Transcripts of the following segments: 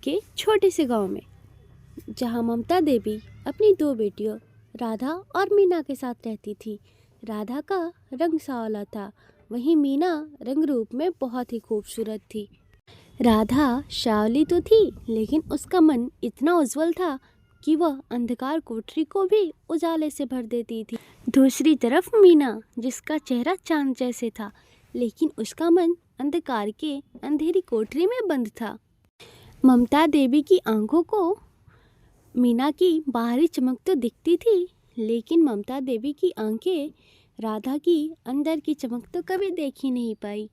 के छोटे से गांव में, जहां ममता देवी अपनी दो बेटियों राधा और मीना के साथ रहती थी। राधा का रंग सांवला था, वहीं मीना रंग रूप में बहुत ही खूबसूरत थी। राधा सांवली तो थी, लेकिन उसका मन इतना उज्जवल था कि वह अंधकार कोठरी को भी उजाले से भर देती थी। दूसरी तरफ मीना, जिसका चेहरा चांद जैसे था, लेकिन उसका मन अंधकार के अंधेरी कोठरी में बंद था। ममता देवी की आंखों को मीना की बाहरी चमक तो दिखती थी, लेकिन ममता देवी की आंखें राधा की अंदर की चमक तो कभी देख ही नहीं पाई।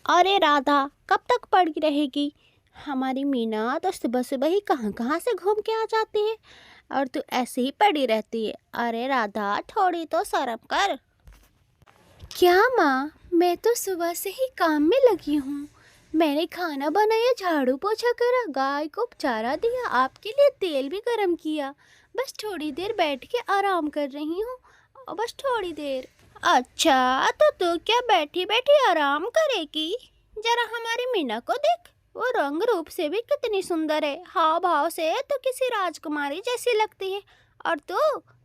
अरे राधा, कब तक पड़ी रहेगी? हमारी मीना तो सुबह सुबह ही कहाँ कहाँ से घूम के आ जाती है और तू ऐसे ही पड़ी रहती है। अरे राधा, थोड़ी तो शर्म कर। क्या माँ, मैं तो सुबह से ही काम में लगी हूँ। मैंने खाना बनाया, झाड़ू पोछा करा, गाय को चारा दिया, आपके लिए तेल भी गरम किया। बस थोड़ी देर बैठ के आराम कर रही हूँ, बस थोड़ी देर। अच्छा, तो तू क्या बैठी बैठी आराम करेगी? जरा हमारी मीना को देख, वो रंग रूप से भी कितनी सुंदर है, हाव भाव से तो किसी राजकुमारी जैसी लगती है। और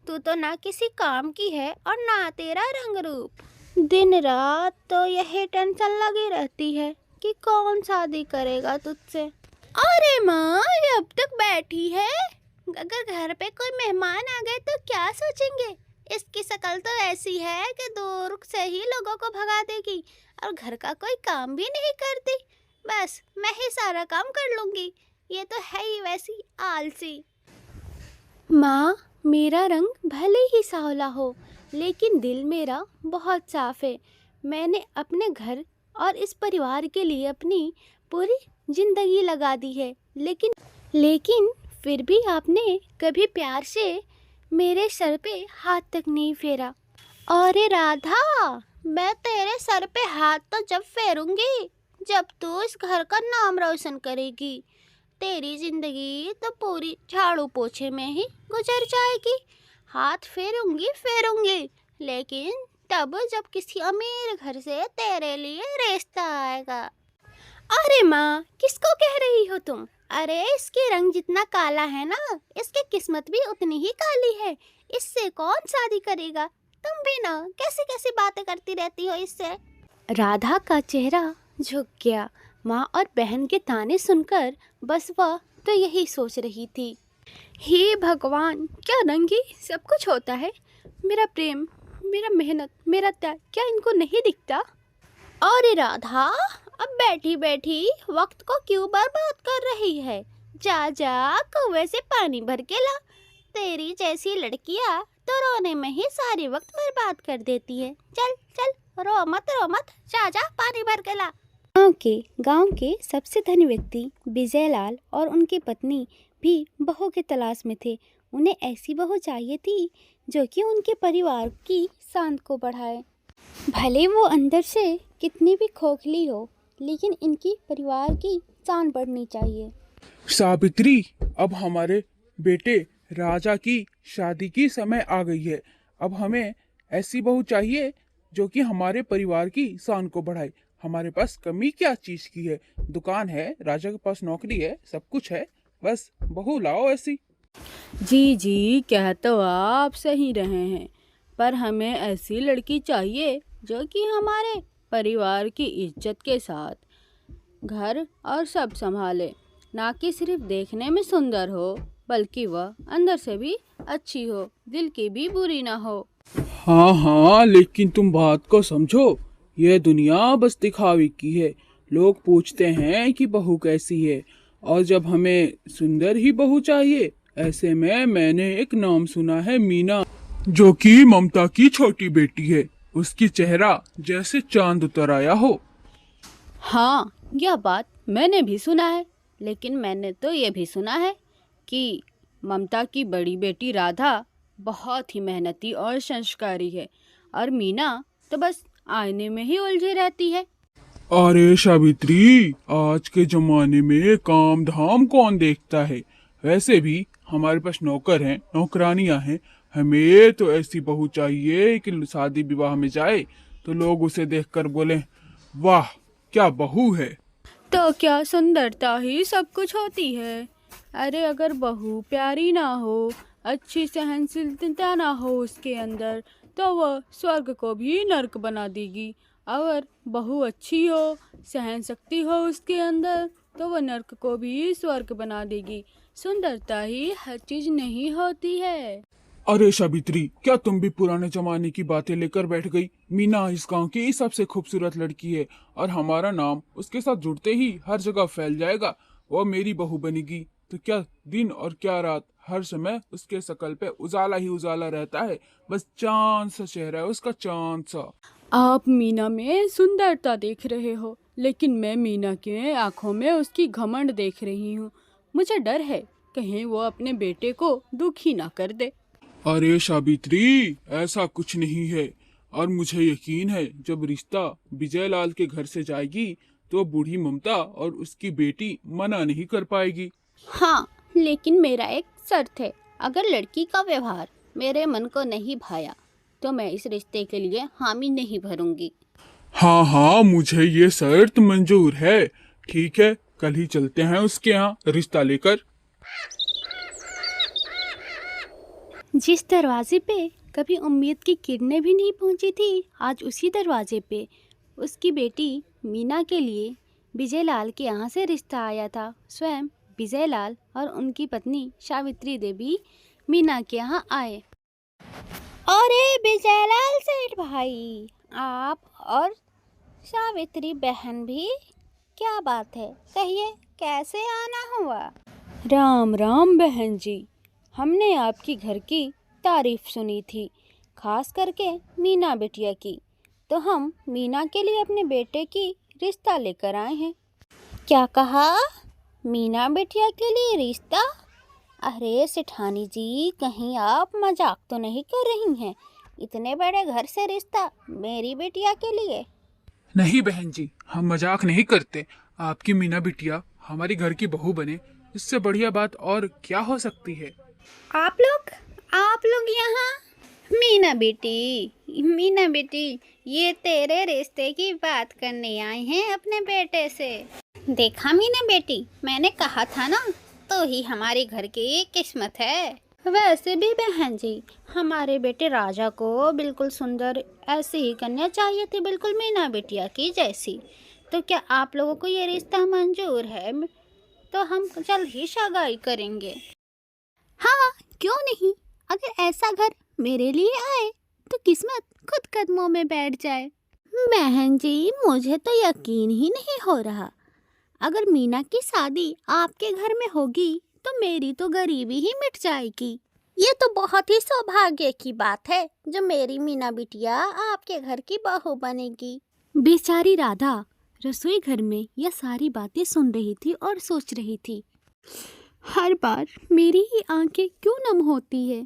तू तो ना किसी काम की है और ना तेरा रंग रूप। दिन रात तो यही टेंशन लगी रहती है कि कौन शादी करेगा तुझसे। अरे माँ, ये अब तक बैठी है। अगर घर पे कोई मेहमान आ गए तो क्या सोचेंगे? इसकी शक्ल तो ऐसी है कि दूर से ही लोगों को भगा देगी और घर का कोई काम भी नहीं करती। बस मैं ही सारा काम कर लूंगी। ये तो है ही वैसी आलसी। माँ, मेरा रंग भले ही सांवला हो, लेकिन दिल मेरा बहुत साफ है। मैंने अपने घर और इस परिवार के लिए अपनी पूरी जिंदगी लगा दी है, लेकिन फिर भी आपने कभी प्यार से मेरे सर पे हाथ तक नहीं फेरा। अरे राधा, मैं तेरे सर पे हाथ तो जब फेरूंगी जब तू इस घर का नाम रोशन करेगी। तेरी जिंदगी तो पूरी झाड़ू पोछे में ही गुजर जाएगी। हाथ फेरूंगी, लेकिन तब जब किसी अमीर घर से तेरे लिए रिश्ता आएगा। अरे माँ, किसको कह रही हो तुम? अरे इसके रंग जितना काला है ना, इसकी किस्मत भी उतनी ही काली है। इससे कौन शादी करेगा? तुम भी ना कैसी कैसी बातें करती रहती हो इससे। राधा का चेहरा झुक गया। माँ और बहन के ताने सुनकर बस वह तो यही सोच रही थी, हे भगवान, क्या रंग ही सब कुछ होता है। मेरा प्रेम, मेरा मेहनत, मेरा त्याग, क्या इनको नहीं दिखता? अरे राधा, अब बैठी बैठी वक्त को क्यों बर्बाद कर रही है? जा कुएं से पानी भर के ला। तेरी जैसी लड़कियां तो रोने में ही सारी वक्त बर्बाद कर देती है। चल चल, रो मत, जा पानी भर के ला। गांव के सबसे धनी व्यक्ति विजयलाल और उनकी पत्नी भी बहू की तलाश में थे। उन्हें ऐसी बहू चाहिए थी जो कि उनके परिवार की शान को बढ़ाए। भले वो अंदर से कितनी भी खोखली हो, लेकिन इनकी परिवार की शान बढ़नी चाहिए। सावित्री, अब हमारे बेटे राजा की शादी की समय आ गई है। अब हमें ऐसी बहू चाहिए जो कि हमारे परिवार की शान को बढ़ाए। हमारे पास कमी क्या चीज की है? दुकान है, राजा के पास नौकरी है, सब कुछ है, बस बहू लाओ ऐसी। जी, कह तो आप सही रहे हैं, पर हमें ऐसी लड़की चाहिए जो कि हमारे परिवार की इज्जत के साथ घर और सब संभाले, ना कि सिर्फ देखने में सुंदर हो, बल्कि वह अंदर से भी अच्छी हो, दिल की भी बुरी ना हो। हाँ, लेकिन तुम बात को समझो। यह दुनिया बस दिखावे की है। लोग पूछते हैं कि बहू कैसी है, और जब हमें सुंदर ही बहू चाहिए। ऐसे में मैंने एक नाम सुना है, मीना, जो कि ममता की छोटी बेटी है। उसकी चेहरा जैसे चांद उतर आया हो। हाँ, यह बात मैंने भी सुना है, लेकिन मैंने तो ये भी सुना है कि ममता की बड़ी बेटी राधा बहुत ही मेहनती और संस्कारी है, और मीना तो बस आईने में ही उलझी रहती है। अरे सावित्री, आज के जमाने में काम धाम कौन देखता है? वैसे भी हमारे पास नौकर हैं, नौकरानियां हैं। हमें तो ऐसी बहू चाहिए कि शादी विवाह में जाए तो लोग उसे देखकर बोले, वाह क्या बहू है। तो क्या सुंदरता ही सब कुछ होती है? अरे अगर बहू प्यारी ना हो, अच्छी सहनशीलता ना हो उसके अंदर, तो वह स्वर्ग को भी नर्क बना देगी। अगर बहू अच्छी हो, सहन शक्ति हो उसके अंदर, तो वह नर्क को भी स्वर्ग बना देगी। सुंदरता ही हर चीज नहीं होती है। अरे सावित्री, क्या तुम भी पुराने जमाने की बातें लेकर बैठ गई? मीना इस गांव की सबसे खूबसूरत लड़की है और हमारा नाम उसके साथ जुड़ते ही हर जगह फैल जाएगा। वो मेरी बहू बनेगी तो क्या दिन और क्या रात, हर समय उसके शकल पे उजाला ही उजाला रहता है। बस चांद सा चेहरा है उसका, चांद सा। आप मीना में सुंदरता देख रहे हो, लेकिन मैं मीना के आंखों में उसकी घमंड देख रही हूँ। मुझे डर है कहीं वो अपने बेटे को दुखी ना कर दे। अरे सावित्री, ऐसा कुछ नहीं है और मुझे यकीन है जब रिश्ता विजयलाल के घर से जाएगी तो बूढ़ी ममता और उसकी बेटी मना नहीं कर पाएगी। हाँ, लेकिन मेरा एक शर्त है। अगर लड़की का व्यवहार मेरे मन को नहीं भाया तो मैं इस रिश्ते के लिए हामी नहीं भरूंगी। हाँ हाँ, मुझे ये शर्त मंजूर है। ठीक है, कल ही चलते हैं उसके यहाँ रिश्ता लेकर। जिस दरवाजे पे कभी उम्मीद की किरणें भी नहीं पहुंची थी, आज उसी दरवाजे पे उसकी बेटी मीना के लिए विजयलाल के यहाँ से रिश्ता आया था। स्वयं विजयलाल और उनकी पत्नी सावित्री देवी मीना के यहाँ आए। अरे विजयलाल सेठ भाई, आप और सावित्री बहन भी, क्या बात है? कहिए, कैसे आना हुआ? राम राम बहन जी, हमने आपकी घर की तारीफ सुनी थी, खास करके मीना बिटिया की, तो हम मीना के लिए अपने बेटे की रिश्ता लेकर आए हैं। क्या कहा? मीना बिटिया के लिए रिश्ता? अरे सेठानी जी, कहीं आप मजाक तो नहीं कर रही हैं? इतने बड़े घर से रिश्ता मेरी बिटिया के लिए? नहीं बहन जी, हम मजाक नहीं करते। आपकी मीना बिटिया हमारी घर की बहू बने, इससे बढ़िया बात और क्या हो सकती है? आप लोग यहाँ? मीना बेटी, ये तेरे रिश्ते की बात करने आए हैं अपने बेटे से। देखा मीना बेटी, मैंने कहा था ना, तो ही हमारे घर की किस्मत है। वैसे भी बहन जी, हमारे बेटे राजा को बिल्कुल सुंदर ऐसी ही कन्या चाहिए थी, बिल्कुल मीना बिटिया की जैसी। तो क्या आप लोगों को ये रिश्ता मंजूर है? तो हम जल्द ही सगाई करेंगे। हाँ, क्यों नहीं? अगर ऐसा घर मेरे लिए आए तो किस्मत खुद कदमों में बैठ जाए। बहन जी, मुझे तो यकीन ही नहीं हो रहा। अगर मीना की शादी आपके घर में होगी तो मेरी तो गरीबी ही मिट जाएगी। ये तो बहुत ही सौभाग्य की बात है जो मेरी मीना बिटिया आपके घर की बहू बनेगी। बेचारी राधा रसोई घर में यह सारी बातें सुन रही थी और सोच रही थी, हर बार मेरी ही आंखें क्यों नम होती है?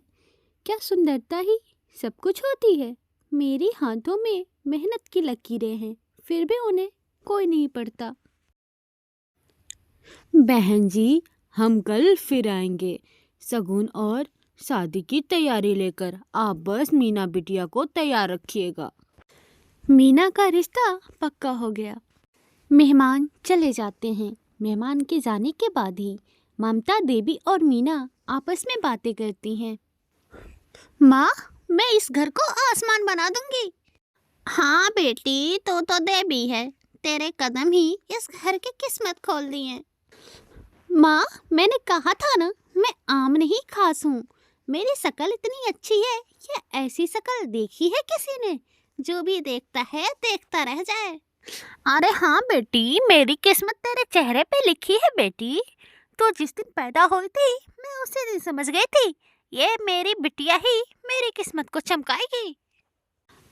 क्या सुंदरता ही सब कुछ होती है? मेरे हाथों में मेहनत की लकीरें हैं, फिर भी उन्हें कोई नहीं पढ़ता। बहन जी, हम कल फिर आएंगे शगुन और शादी की तैयारी लेकर। आप बस मीना बिटिया को तैयार रखिएगा। मीना का रिश्ता पक्का हो गया। मेहमान चले जाते हैं। मेहमान के जाने के बाद ही ममता देवी और मीना आपस में बातें करती हैं। माँ, मैं इस घर को आसमान बना दूंगी। हाँ बेटी, तो देवी है, तेरे कदम ही इस घर की किस्मत खोल दी है। माँ, मैंने कहा था ना, मैं आम नहीं खास हूँ। मेरी शक्ल इतनी अच्छी है, ये ऐसी शक्ल देखी है किसी ने? जो भी देखता है देखता रह जाए। अरे हाँ बेटी, मेरी किस्मत तेरे चेहरे पे लिखी है बेटी। तो जिस दिन पैदा हुई थी, मैं उसी दिन समझ गई थी ये मेरी बिटिया ही मेरी किस्मत को चमकाएगी।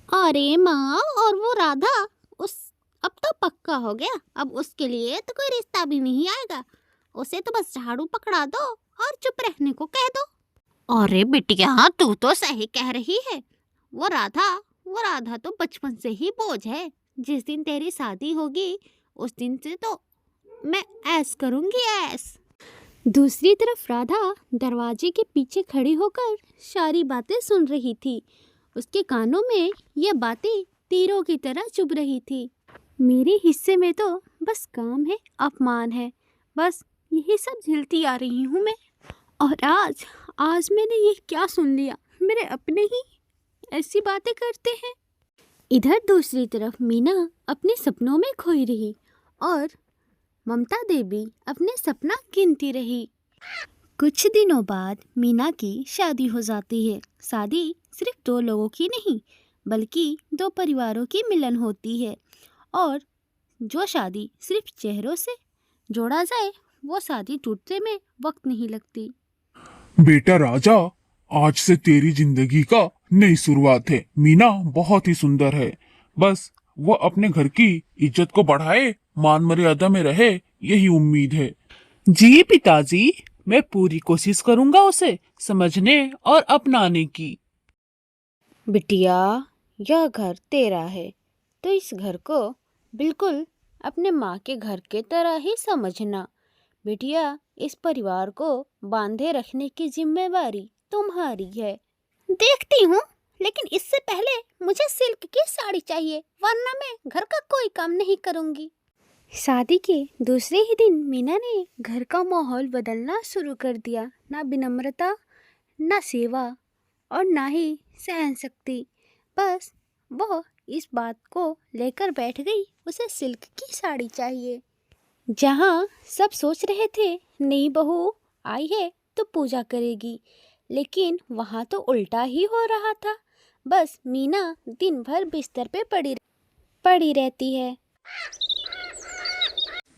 अरे माँ, और वो राधा, अब तो पक्का हो गया। अब उसके लिए तो कोई रिश्ता भी नहीं आएगा। उसे तो बस झाड़ू पकड़ा दो और चुप रहने को कह दो। अरे बिटिया, तू तो सही कह रही है। वो राधा तो बचपन से ही बोझ है। जिस दिन तेरी शादी होगी उस दिन से तो मैं ऐस करूंगी, ऐस। दूसरी तरफ राधा दरवाजे के पीछे खड़ी होकर सारी बातें सुन रही थी। उसके कानों में ये बातें तीरों की तरह चुभ रही थी। मेरे हिस्से में तो बस काम है, अपमान है, बस यही सब झेलती आ रही हूँ मैं। और आज मैंने ये क्या सुन लिया, मेरे अपने ही ऐसी बातें करते हैं। इधर दूसरी तरफ मीना अपने सपनों में खोई रही और ममता देवी अपने सपना गिनती रही। कुछ दिनों बाद मीना की शादी हो जाती है। शादी सिर्फ 2 लोगों की नहीं बल्कि 2 परिवारों की मिलन होती है। और जो शादी सिर्फ चेहरों से जोड़ा जाए वो शादी टूटने में वक्त नहीं लगती। बेटा राजा, आज से तेरी जिंदगी का नई शुरुआत है। मीना बहुत ही सुंदर है, बस वो अपने घर की इज्जत को बढ़ाए, मान मर्यादा में रहे, यही उम्मीद है। जी पिताजी, मैं पूरी कोशिश करूंगा उसे समझने और अपनाने की। बिटिया, यह घर तेरा है तो इस घर को बिल्कुल अपने माँ के घर के तरह ही समझना। बिटिया, इस परिवार को बांधे रखने की जिम्मेवारी तुम्हारी है। देखती हूँ, लेकिन इससे पहले मुझे सिल्क की साड़ी चाहिए, वरना मैं घर का कोई काम नहीं करूँगी। शादी के दूसरे ही दिन मीना ने घर का माहौल बदलना शुरू कर दिया। ना विनम्रता, ना सेवा और ना ही सहन शक्ति। बस वो इस बात को लेकर बैठ गई, उसे सिल्क की साड़ी चाहिए। जहाँ सब सोच रहे थे नई बहू आई है तो पूजा करेगी, लेकिन वहाँ तो उल्टा ही हो रहा था। बस मीना दिन भर बिस्तर पे पड़ी रहती है।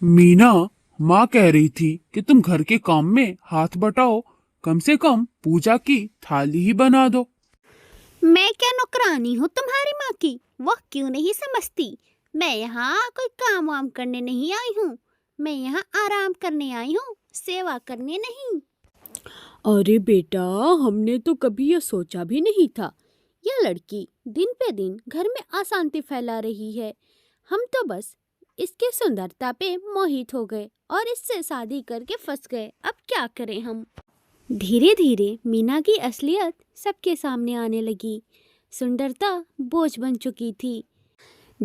मीना, माँ कह रही थी कि तुम घर के काम में हाथ बटाओ, कम से कम पूजा की थाली ही बना दो। मैं क्या नौकरानी हूँ तुम्हारी माँ की? वह क्यों नहीं समझती? मैं यहाँ कोई काम वाम करने नहीं आई हूँ, मैं यहाँ आराम करने आई हूँ, सेवा करने नहीं। अरे बेटा, हमने तो कभी यह सोचा भी नहीं था। यह लड़की दिन पे दिन घर में अशांति फैला रही है। हम तो बस इसके सुंदरता पे मोहित हो गए और इससे शादी करके फंस गए। अब क्या करें हम? धीरे धीरे मीना की असलियत सबके सामने आने लगी। सुंदरता बोझ बन चुकी थी।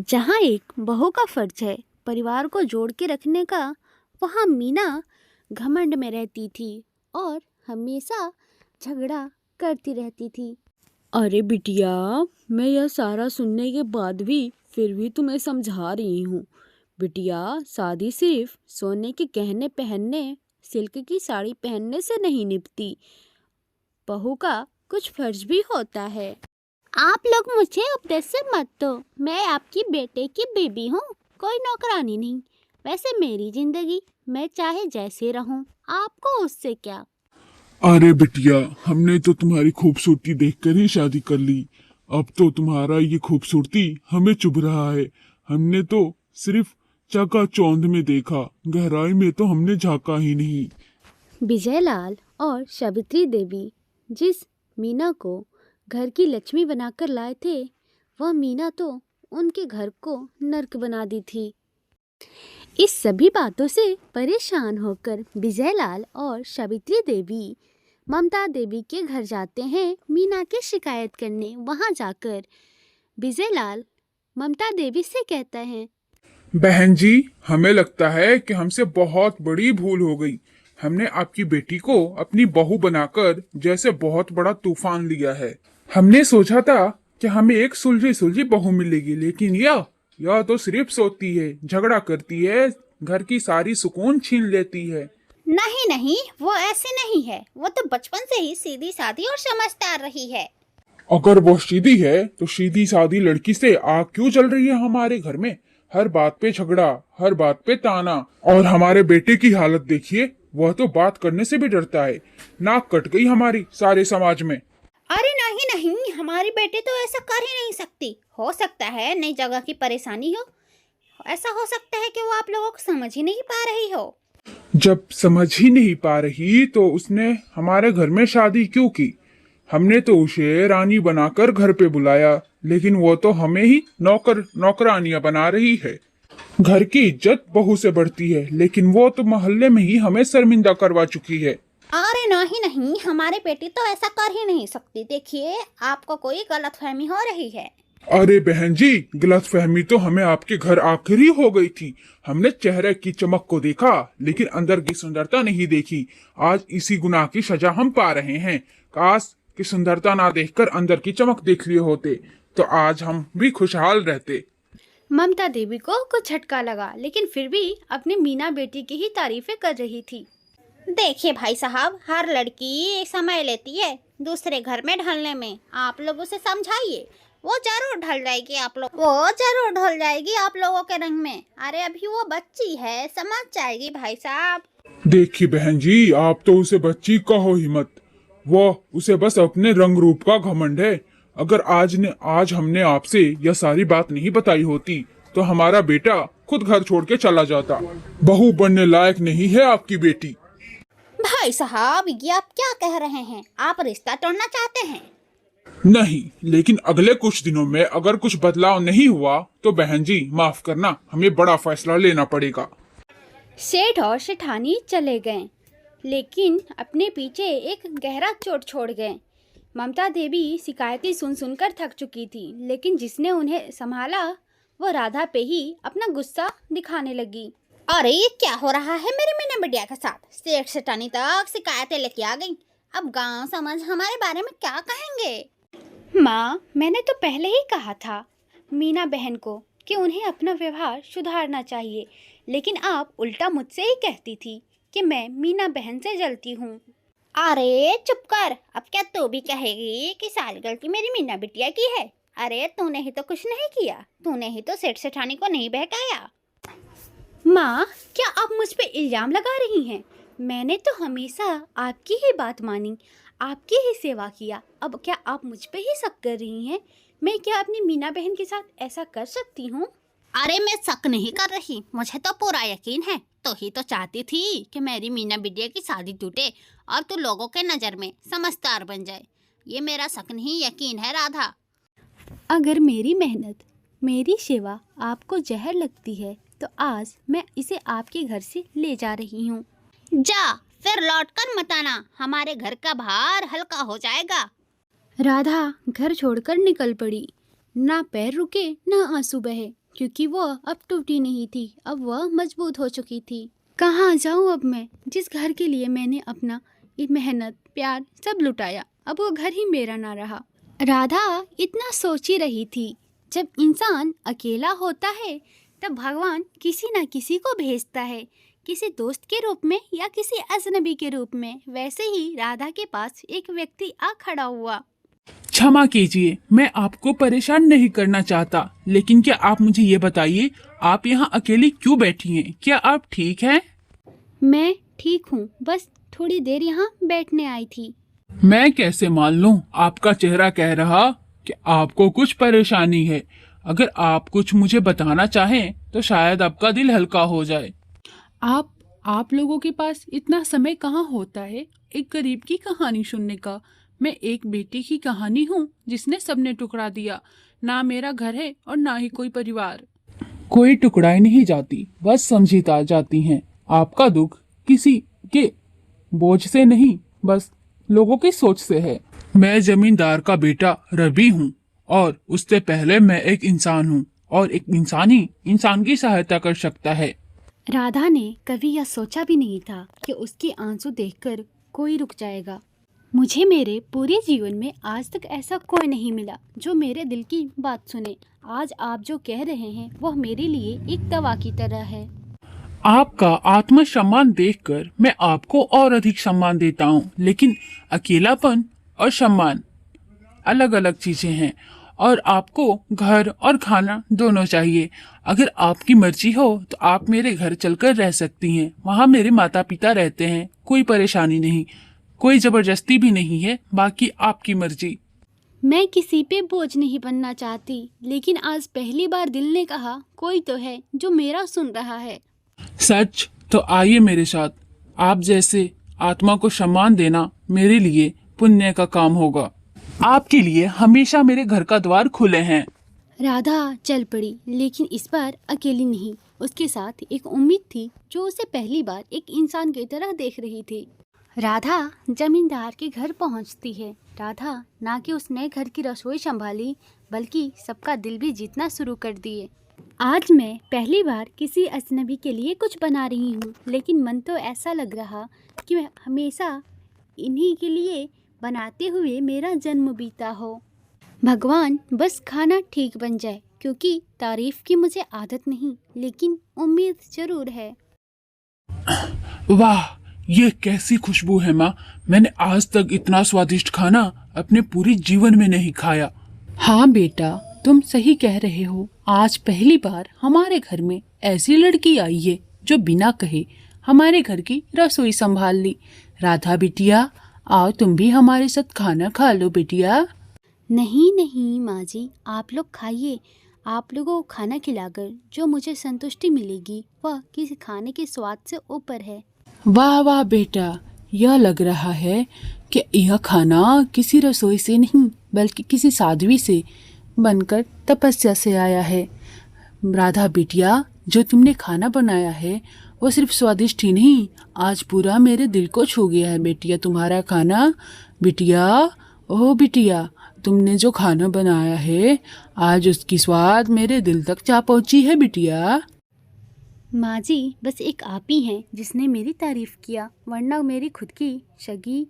जहाँ एक बहू का फर्ज है परिवार को जोड़ के रखने का, वहाँ मीना घमंड में रहती थी और हमेशा झगड़ा करती रहती थी। अरे बिटिया, मैं यह सारा सुनने के बाद भी फिर भी तुम्हें समझा रही हूँ। बिटिया, शादी सिर्फ सोने के गहने पहनने, सिल्क की साड़ी पहनने से नहीं निभती। बहू का कुछ फर्ज भी होता है। आप लोग मुझे उपदेश से मत दो, मैं आपकी बेटे की बेबी हूँ, कोई नौकरानी नहीं। वैसे मेरी जिंदगी मैं चाहे जैसे रहूँ, आपको उससे क्या। अरे बिटिया, हमने तो तुम्हारी खूबसूरती देखकर ही शादी कर ली। अब तो तुम्हारा ये खूबसूरती हमें चुभ रहा है। हमने तो सिर्फ चकाचौंध में देखा, गहराई में तो हमने झांका ही नहीं। विजयलाल और सावित्री देवी जिस मीना को घर की लक्ष्मी बनाकर लाए थे, वह मीना तो उनके घर को नर्क बना दी थी। इस सभी बातों से परेशान होकर विजयलाल और सावित्री देवी ममता देवी के घर जाते हैं मीना की शिकायत करने। वहां जाकर विजयलाल ममता देवी से कहता है, बहन जी, हमें लगता है कि हमसे बहुत बड़ी भूल हो गई। हमने आपकी बेटी को अपनी बहू बनाकर जैसे बहुत बड़ा तूफान लिया है। हमने सोचा था कि हमें एक सुलझी सुलझी बहू मिलेगी, लेकिन यह तो सिर्फ सोती है, झगड़ा करती है, घर की सारी सुकून छीन लेती है। नहीं नहीं, वो ऐसे नहीं है, वो तो बचपन से ही सीधी सादी और समझदार रही है। अगर वो सीधी है तो सीधी सादी लड़की से आग क्यों जल रही है हमारे घर में? हर बात पे झगड़ा, हर बात पे ताना। और हमारे बेटे की हालत देखिए, वह तो बात करने से भी डरता है। नाक कट गई हमारी सारे समाज में। अरे नहीं नहीं, हमारी बेटी तो ऐसा कर ही नहीं सकती। हो सकता है नई जगह की परेशानी हो, ऐसा हो सकता है कि वो आप लोगों को समझ ही नहीं पा रही हो। जब समझ ही नहीं पा रही तो उसने हमारे घर में शादी क्यों की? हमने तो उसे रानी बनाकर घर पे बुलाया, लेकिन वो तो हमें ही नौकरानियां बना रही है। घर की इज्जत बहू से बढ़ती है, लेकिन वो तो मोहल्ले में ही हमें शर्मिंदा करवा चुकी है। अरे नहीं नहीं, हमारी बेटी तो ऐसा कर ही नहीं सकती। देखिए, आपको कोई गलतफहमी हो रही है। अरे बहन जी, गलतफहमी तो हमें आपके घर आकर ही हो गई थी। हमने चेहरे की चमक को देखा, लेकिन अंदर की सुंदरता नहीं देखी। आज इसी गुनाह की सजा हम पा रहे हैं। काश कि सुंदरता ना देखकर अंदर की चमक देख लिए होते, तो आज हम भी खुशहाल रहते। ममता देवी को कुछ झटका लगा, लेकिन फिर भी अपनी मीना बेटी की ही तारीफें कर रही थी। देखिए भाई साहब, हर लड़की समय लेती है दूसरे घर में ढलने में। आप लोग उसे समझाइए, वो जरूर ढल जाएगी आप लोगों के रंग में। अरे अभी वो बच्ची है, समझ जाएगी भाई साहब। देखिए बहन जी, आप तो उसे बच्ची कहो ही मत। वो उसे बस अपने रंग रूप का घमंड है। अगर आज हमने आपसे यह सारी बात नहीं बताई होती, तो हमारा बेटा खुद घर छोड़ के चला जाता। बहू बनने लायक नहीं है आपकी बेटी। भाई साहब, ये आप क्या कह रहे हैं? आप रिश्ता तोड़ना चाहते हैं? नहीं, लेकिन अगले कुछ दिनों में अगर कुछ बदलाव नहीं हुआ तो बहन जी माफ करना, हमें बड़ा फैसला लेना पड़ेगा। सेठ और सेठानी चले गए, लेकिन अपने पीछे एक गहरा चोट छोड़ गए। ममता देवी शिकायतें सुन सुनकर थक चुकी थी, लेकिन जिसने उन्हें संभाला वो राधा पे ही अपना गुस्सा दिखाने लगी। अरे ये क्या हो रहा है मेरी मीना बिटिया के साथ? सेठ सेठानी तक शिकायतें लेके आ गई। अब गांव समाज हमारे बारे में क्या कहेंगे? माँ, मैंने तो पहले ही कहा था मीना बहन को कि उन्हें अपना व्यवहार सुधारना चाहिए, लेकिन आप उल्टा मुझसे ही कहती थी कि मैं मीना बहन से जलती हूँ। अरे चुप कर, अब क्या तू भी कहेगी कि सारी गलती मेरी मीना बिटिया की है? अरे तूने ही तो कुछ नहीं किया, तूने ही तो सेठ सेठानी को नहीं बहकाया। माँ, क्या आप मुझ पे इल्जाम लगा रही हैं? मैंने तो हमेशा आपकी ही बात मानी, आपकी ही सेवा किया। अब क्या आप मुझ पे ही शक कर रही हैं? मैं क्या अपनी मीना बहन के साथ ऐसा कर सकती हूँ? अरे मैं शक नहीं कर रही, मुझे तो पूरा यकीन है। तो ही तो चाहती थी कि मेरी मीना बिटिया की शादी टूटे और तू लोगों के नज़र में समझदार बन जाए। ये मेरा शक नहीं, यकीन है राधा। अगर मेरी मेहनत, मेरी सेवा आपको जहर लगती है, तो आज मैं इसे आपके घर से ले जा रही हूँ। जा, फिर लौट कर मत आना, हमारे घर का भार हल्का हो जाएगा। राधा घर छोड़कर निकल पड़ी। ना पैर रुके ना आंसू बहे, क्योंकि वह अब टूटी नहीं थी, अब वह मजबूत हो चुकी थी। कहाँ जाऊँ अब मैं, जिस घर के लिए मैंने अपना मेहनत प्यार सब लुटाया, अब वो घर ही मेरा ना रहा। राधा इतना सोच ही रही थी। जब इंसान अकेला होता है तब भगवान किसी न किसी को भेजता है, किसी दोस्त के रूप में या किसी अजनबी के रूप में। वैसे ही राधा के पास एक व्यक्ति आ खड़ा हुआ। क्षमा कीजिए, मैं आपको परेशान नहीं करना चाहता, लेकिन क्या आप मुझे ये बताइए, आप यहाँ अकेली क्यों बैठी हैं? क्या आप ठीक हैं? मैं ठीक हूँ, बस थोड़ी देर यहाँ बैठने आई थी। मैं कैसे मान लूं? आपका चेहरा कह रहा कि आपको कुछ परेशानी है। अगर आप कुछ मुझे बताना चाहें तो शायद आपका दिल हल्का हो जाए। आप लोगों के पास इतना समय कहाँ होता है एक गरीब की कहानी सुनने का? मैं एक बेटी की कहानी हूँ जिसने सबने टुकड़ा दिया। ना मेरा घर है और ना ही कोई परिवार। कोई टुकड़ाई नहीं जाती, बस समझी जाती हैं। आपका दुख किसी के बोझ से नहीं, बस लोगों की सोच से है। मैं जमींदार का बेटा रवि हूँ, और उससे पहले मैं एक इंसान हूँ, और एक इंसान ही इंसान की सहायता कर सकता है। राधा ने कभी यह सोचा भी नहीं था कि उसके आंसू देखकर कोई रुक जाएगा। मुझे मेरे पूरे जीवन में आज तक ऐसा कोई नहीं मिला जो मेरे दिल की बात सुने। आज आप जो कह रहे हैं वह मेरे लिए एक दवा की तरह है। आपका आत्मसम्मान देखकर मैं आपको और अधिक सम्मान देता हूँ, लेकिन अकेलापन और सम्मान अलग अलग चीजें हैं, और आपको घर और खाना दोनों चाहिए। अगर आपकी मर्जी हो तो आप मेरे घर चलकर रह सकती हैं। वहाँ मेरे माता पिता रहते हैं, कोई परेशानी नहीं, कोई जबरदस्ती भी नहीं है। बाकी आपकी मर्जी। मैं किसी पे बोझ नहीं बनना चाहती, लेकिन आज पहली बार दिल ने कहा कोई तो है जो मेरा सुन रहा है। सच? तो आइए मेरे साथ। आप जैसे आत्मा को सम्मान देना मेरे लिए पुण्य का काम होगा। आपके लिए हमेशा मेरे घर का द्वार खुले हैं। राधा चल पड़ी, लेकिन इस बार अकेली नहीं। उसके साथ एक उम्मीद थी जो उसे पहली बार एक इंसान की तरह देख रही थी। राधा जमींदार के घर पहुंचती है। राधा ना कि उस नए घर की रसोई संभाली, बल्कि सबका दिल भी जीतना शुरू कर दिए। आज मैं पहली बार किसी अजनबी के लिए कुछ बना रही हूँ, लेकिन मन तो ऐसा लग रहा कि मैं हमेशा इन्हीं के लिए बनाते हुए मेरा जन्म बीता हो। भगवान बस खाना ठीक बन जाए, क्योंकि तारीफ की मुझे आदत नहीं, लेकिन उम्मीद जरूर है। वाह, ये कैसी खुशबू है माँ। मैंने आज तक इतना स्वादिष्ट खाना अपने पूरे जीवन में नहीं खाया। हाँ बेटा, तुम सही कह रहे हो। आज पहली बार हमारे घर में ऐसी लड़की आई है जो बिना कहे हमारे घर की रसोई संभाल ली। राधा बिटिया, आओ तुम भी हमारे साथ खाना खा लो बिटिया। नहीं नहीं माँ जी, आप लोग खाइए। आप लोगों को खाना खिलाकर जो मुझे संतुष्टि मिलेगी वह किसी खाने के स्वाद से ऊपर है। वाह वाह बेटा, यह लग रहा है कि यह खाना किसी रसोई से नहीं बल्कि किसी साध्वी से बनकर तपस्या से आया है। राधा बिटिया, जो तुमने खाना बनाया है वो सिर्फ स्वादिष्ट ही नहीं, आज पूरा मेरे दिल को छू गया है बेटिया तुम्हारा खाना। बिटिया, ओह बिटिया, तुमने जो खाना बनाया है आज उसकी स्वाद मेरे दिल तक जा पहुंची है बिटिया। माँ जी, बस एक आप ही हैं जिसने मेरी तारीफ़ किया, वरना मेरी खुद की सगी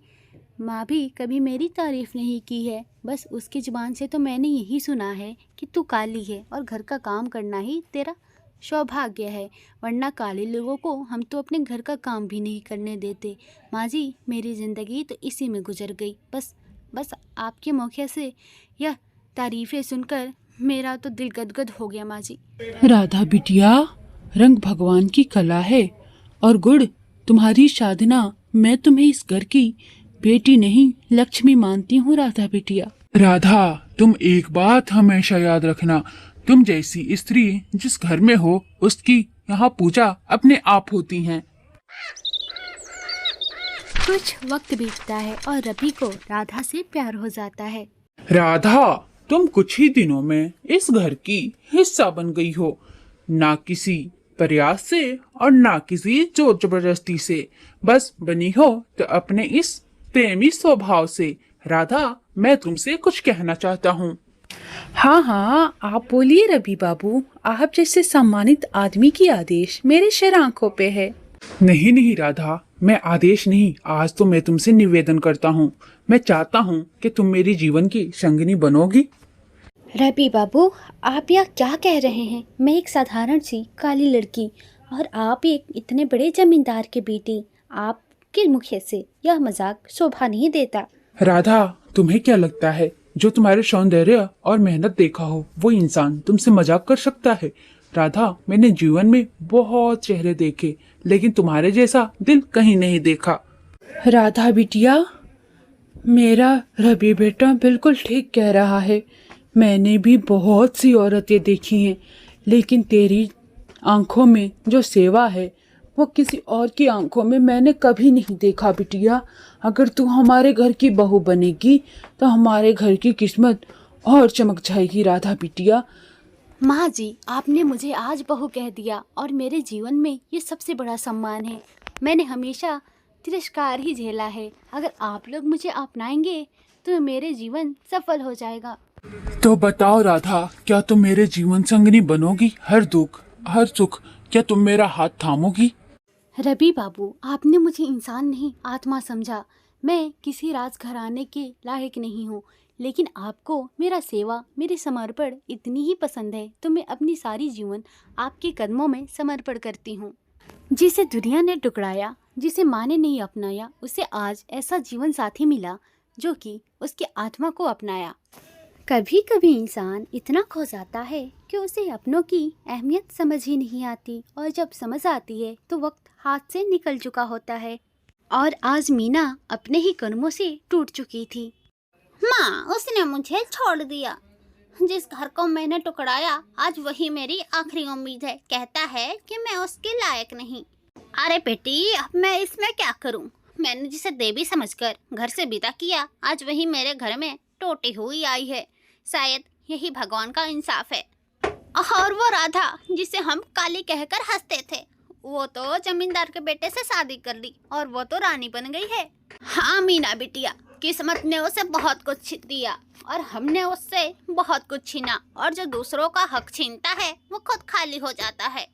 माँ भी कभी मेरी तारीफ़ नहीं की है। बस उसकी ज़ुबान से तो मैंने यही सुना है कि तू काली है और घर का काम करना ही तेरा सौभाग्य है, वरना काले लोगों को हम तो अपने घर का काम भी नहीं करने देते। माँ जी, मेरी ज़िंदगी तो इसी में गुजर गई। बस आपके मौके से यह तारीफ़ें सुनकर मेरा तो दिल गदगद हो गया माँ जी। राधा बिटिया, रंग भगवान की कला है और गुड़ तुम्हारी साधना। मैं तुम्हें इस घर की बेटी नहीं लक्ष्मी मानती हूँ राधा बिटिया। राधा, तुम एक बात हमेशा याद रखना, तुम जैसी स्त्री जिस घर में हो उसकी यहाँ पूजा अपने आप होती है। कुछ वक्त बीतता है और रवि को राधा से प्यार हो जाता है। राधा, तुम कुछ ही दिनों में इस घर की हिस्सा बन गई हो, ना किसी प्रयास से और ना किसी जोर जबरदस्ती से, बस बनी हो तो अपने इस प्रेमी स्वभाव से। राधा, मैं तुमसे कुछ कहना चाहता हूँ। हाँ हाँ, आप बोलिए रवि बाबू। आप जैसे सम्मानित आदमी की आदेश मेरे सिर आंखों पे है। नहीं नहीं राधा, मैं आदेश नहीं, आज तो मैं तुमसे निवेदन करता हूँ। मैं चाहता हूँ कि तुम मेरी जीवन की संगिनी बनोगी। रवि बाबू, आप यह क्या कह रहे हैं? मैं एक साधारण सी काली लड़की और आप एक इतने बड़े जमींदार के बेटी, आपके मुख से यह मजाक शोभा नहीं देता। राधा, तुम्हें क्या लगता है जो तुम्हारे सौंदर्य और मेहनत देखा हो वो इंसान तुमसे मजाक कर सकता है? राधा, मैंने जीवन में बहुत चेहरे देखे, लेकिन तुम्हारे जैसा दिल कहीं नहीं देखा। राधा बिटिया, मेरा रवि बेटा बिल्कुल ठीक कह रहा है। मैंने भी बहुत सी औरतें देखी हैं, लेकिन तेरी आंखों में जो सेवा है वो किसी और की आंखों में मैंने कभी नहीं देखा बिटिया। अगर तू हमारे घर की बहू बनेगी तो हमारे घर की किस्मत और चमक जाएगी राधा बिटिया। माँ जी, आपने मुझे आज बहू कह दिया और मेरे जीवन में ये सबसे बड़ा सम्मान है। मैंने हमेशा तिरस्कार ही झेला है। अगर आप लोग मुझे अपनाएंगे तो मेरे जीवन सफल हो जाएगा। तो बताओ राधा, क्या तुम मेरे जीवन संगिनी बनोगी? हर दुख हर सुख क्या तुम मेरा हाथ थामोगी? रवि बाबू, आपने मुझे इंसान नहीं आत्मा समझा। मैं किसी राजघराने के लायक नहीं हूँ, लेकिन आपको मेरा सेवा, मेरे समर्पण इतनी ही पसंद है तो मैं अपनी सारी जीवन आपके कदमों में समर्पण करती हूँ। जिसे दुनिया ने टुकराया, जिसे माँ ने नहीं अपनाया, उसे आज ऐसा जीवन साथी मिला जो कि उसकी आत्मा को अपनाया। कभी कभी इंसान इतना खो जाता है कि उसे अपनों की अहमियत समझ ही नहीं आती, और जब समझ आती है तो वक्त हाथ से निकल चुका होता है। और आज मीना अपने ही कदमों से टूट चुकी थी। माँ, उसने मुझे छोड़ दिया। जिस घर को मैंने टुकड़ाया आज वही मेरी आखिरी उम्मीद है। कहता है कि मैं उसके लायक नहीं। अरे बेटी, अब मैं इसमें क्या करूँ? मैंने जिसे देवी समझकर घर से विदा किया, आज वही मेरे घर में टूटी हुई आई है। शायद यही भगवान का इंसाफ है। और वो राधा जिसे हम काली कहकर हंसते थे, वो तो जमींदार के बेटे से शादी कर ली और वो तो रानी बन गई है। हाँ मीना बिटिया, किस्मत ने उसे बहुत कुछ दिया और हमने उससे बहुत कुछ छीना, और जो दूसरों का हक छीनता है वो खुद खाली हो जाता है।